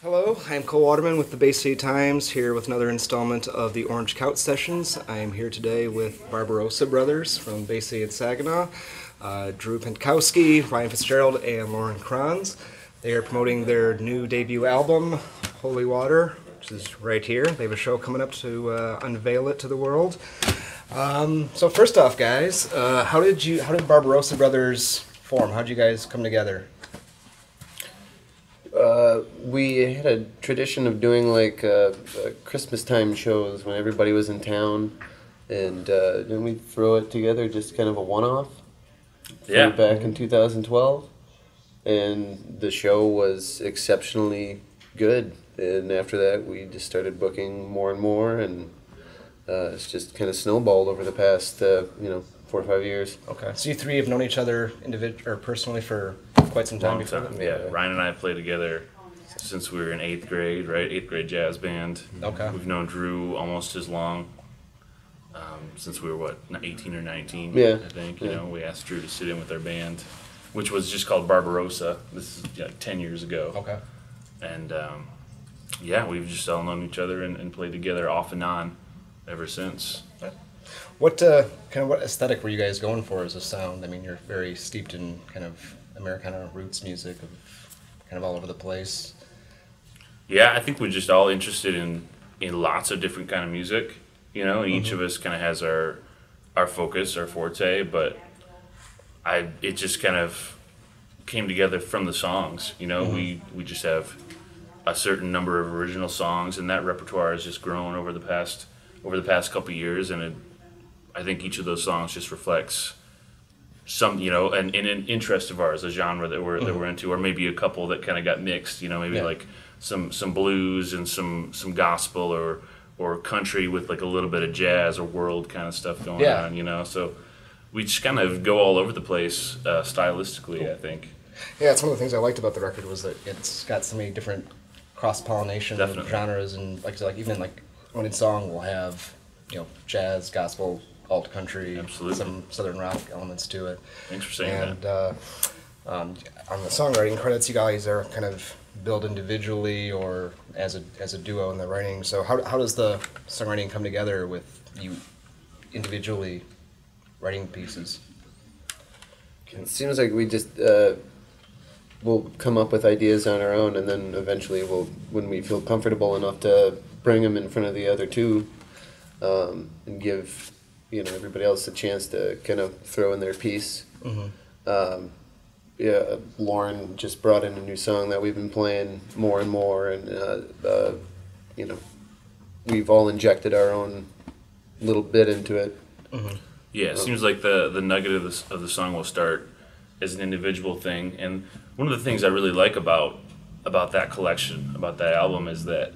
Hello, I'm Cole Waterman with the Bay City Times, here with another installment of the Orange Couch Sessions. I am here today with Barbarossa Brothers from Bay City and Saginaw, Drew Pentkowski, Ryan Fitzgerald, and Loren Kranz. They are promoting their new debut album, Holy Water, which is right here. They have a show coming up to unveil it to the world. So first off, guys, how did Barbarossa Brothers form? How did you guys come together? We had a tradition of doing like Christmas time shows when everybody was in town, and then we'd throw it together, just kind of a one-off. Yeah. Back in 2012, and the show was exceptionally good. And after that, we just started booking more and more, and it's just kind of snowballed over the past 4 or 5 years. Okay, so you three have known each other personally for quite some time Long before time. that? Yeah, Ryan and I have played together since we were in 8th grade, right? 8th grade jazz band. Okay. We've known Drew almost as long, since we were, 18 or 19, Yeah. I think. Yeah. You know, we asked Drew to sit in with our band, which was just called Barbarossa. This is like 10 years ago. Okay. And, yeah, we've just all known each other and played together off and on ever since. What what aesthetic were you guys going for as a sound? I mean, you're very steeped in kind of Americana roots music, of kind of all over the place. Yeah, I think we're just all interested in lots of different kind of music. You know, each of us kind of has our focus, our forte, but it just kind of came together from the songs. You know, we just have a certain number of original songs, and that repertoire has just grown over the past couple of years, and I think each of those songs just reflects some, an interest of ours, a genre that we're into, or maybe a couple that kind of got mixed. You know, maybe like some blues and some gospel or country with like a little bit of jazz or world kind of stuff going on. You know, so we just kind of go all over the place stylistically. I think. Yeah, it's one of the things I liked about the record was that it's got so many different cross-pollination of genres, and like even like one song will have jazz, gospel, alt country, some southern rock elements to it. Thanks for saying that. On the songwriting credits, you guys are kind of billed individually or as a duo in the writing. So how does the songwriting come together with you individually writing pieces? It seems like we just we'll come up with ideas on our own, and then eventually when we feel comfortable enough to bring them in front of the other two, and give everybody else a chance to kind of throw in their piece. Loren just brought in a new song that we've been playing more and more, and we've all injected our own little bit into it. Yeah, it seems like the nugget of the song will start as an individual thing, and one of the things I really like about that collection, about that album, is that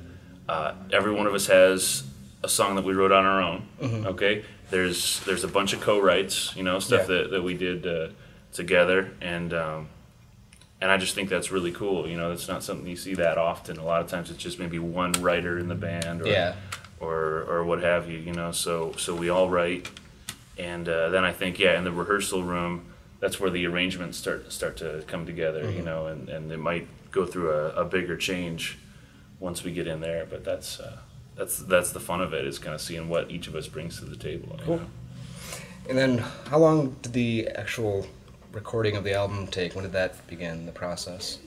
every one of us has a song that we wrote on our own. Okay, there's a bunch of co-writes, stuff that we did together, and I just think that's really cool. It's not something you see that often. A lot of times it's just maybe one writer in the band, or what have you. So we all write, and then I think in the rehearsal room, that's where the arrangements start to come together. And it might go through a bigger change once we get in there, but that's the fun of it, is kind of seeing what each of us brings to the table. Cool. And then how long did the actual recording of the album take? When did that begin, the process?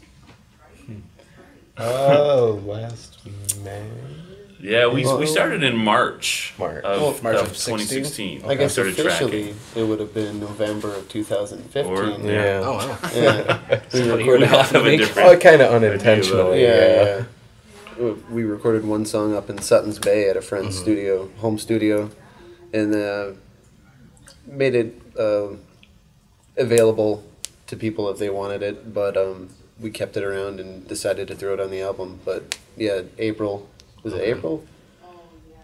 Last May. Yeah, we started in March March of 2016. I guess started officially tracking. it would have been November of 2015. Oh, wow. We all have a different Oh, kind of unintentionally. Yeah. We recorded one song up in Sutton's Bay at a friend's home studio, and made it available to people if they wanted it, but we kept it around and decided to throw it on the album. But April, was it April?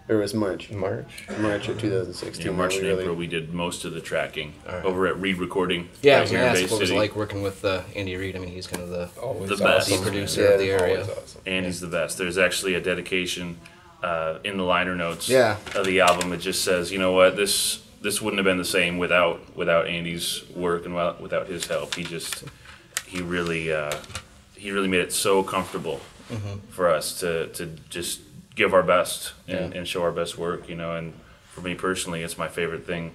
Or was it March? March of 2016. Yeah, March and April we did most of the tracking over at Reed Recording. Yeah, I right was here going in to Bay ask what it was City. like working with Andy Reid. I mean, he's kind of The best. the producer of the area. Awesome. Andy's the best. There's actually a dedication in the liner notes Yeah. of the album. It just says, you know what, this wouldn't have been the same without Andy's work and without his help. He really made it so comfortable for us to just give our best and, Yeah. and show our best work, and for me personally, it's my favorite thing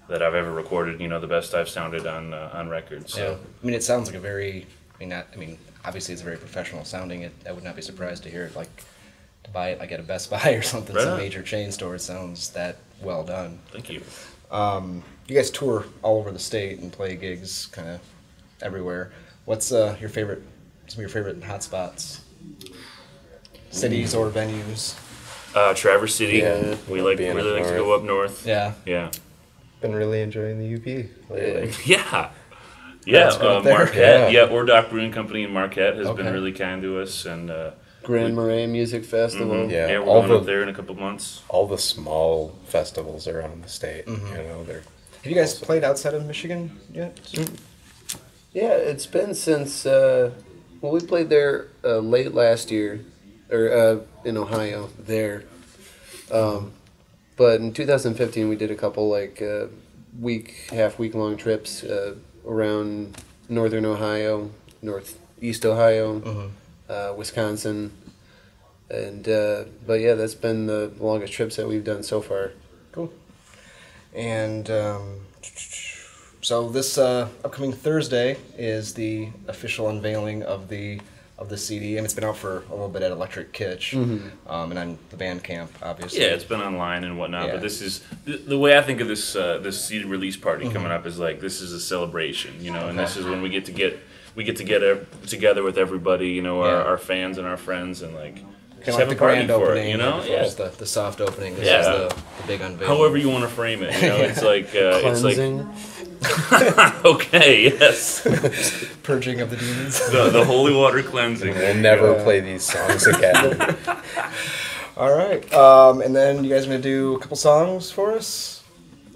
that I've ever recorded, the best I've sounded on record. So. Yeah. I mean, it sounds like a very, obviously it's very professional sounding. I would not be surprised to hear it, like, to buy it like at a Best Buy or something, Right some on. major chain store. It sounds that well done. Thank you. You guys tour all over the state and play gigs kind of everywhere. What's some of your favorite hot spots? Cities or venues? Traverse City. Yeah, we being really up like to north. go up north. Yeah. Yeah. Been really enjoying the UP lately. Yeah. That's good up there. Marquette. Yeah. Yeah, Ordoc Brewing Company in Marquette has Okay. been really kind to us, and Grand Marais Music Festival. Yeah, yeah, we're all going up the there in a couple months. all the small festivals around the state. They're Have you guys played outside of Michigan yet? Yeah, it's been since we played there late last year, or in Ohio there. But in 2015, we did a couple half week long trips around northern Ohio, northeast Ohio, Wisconsin, and but yeah, that's been the longest trips that we've done so far. Cool. And so this upcoming Thursday is the official unveiling of the CD, and it's been out for a little bit at Electric Kitsch, and on the Bandcamp, obviously. Yeah, it's been online and whatnot, Yeah. but this is the way I think of this CD release party coming up is like this is a celebration, and this is when we get together with everybody, our fans and our friends, and like just Kind have of a like the party grand for opening, it, yeah. Just the soft opening. This Yeah. is the big unveiling. However you want to frame it, it's like it's like Cleansing. okay, yes, purging of the demons. the holy water cleansing. We'll never play these songs again. All right, and then you guys are gonna do a couple songs for us.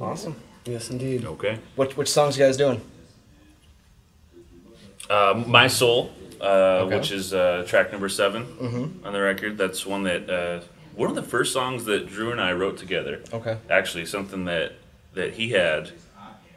Awesome. Yes, indeed. Okay. Which songs you guys doing? My Soul, Okay. which is track number 7 on the record. That's one that one of the first songs that Drew and I wrote together. Okay. Actually, something that he had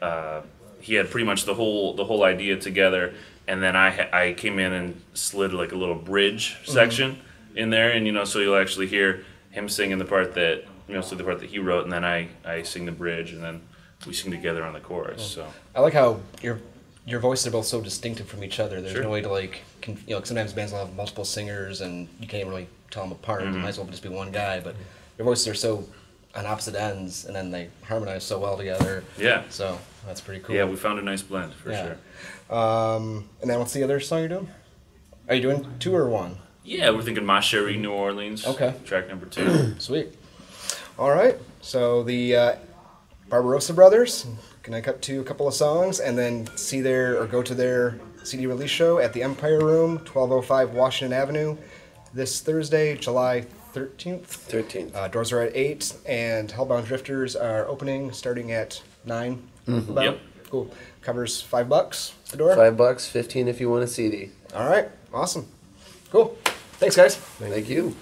pretty much the whole idea together, and then I came in and slid like a little bridge section in there, and so you'll actually hear him singing the part that so the part that he wrote, and then I sing the bridge, and then we sing together on the chorus. So. I like how your voices are both so distinctive from each other. There's Sure. no way to sometimes bands will have multiple singers and you can't really tell them apart. It might as well just be one guy, but your voices are so on opposite ends, and then they harmonize so well together. Yeah. So that's pretty cool. Yeah, we found a nice blend for Yeah. sure. And then what's the other song you're doing? Are you doing 2 or 1? Yeah, we're thinking Ma Cherie, New Orleans. Okay. Track number 2. Sweet. All right. So the Barbarossa Brothers, gonna cut to a couple of songs and then go to their CD release show at the Empire Room, 1205 Washington Avenue, this Thursday, July 13th. 13th. Doors are at 8, and Hellbound Drifters are opening starting at 9. About. Yep. Cool. Covers $5 the door. $5, 15 if you want a CD. All right. Awesome. Cool. Thanks, guys. Thank you.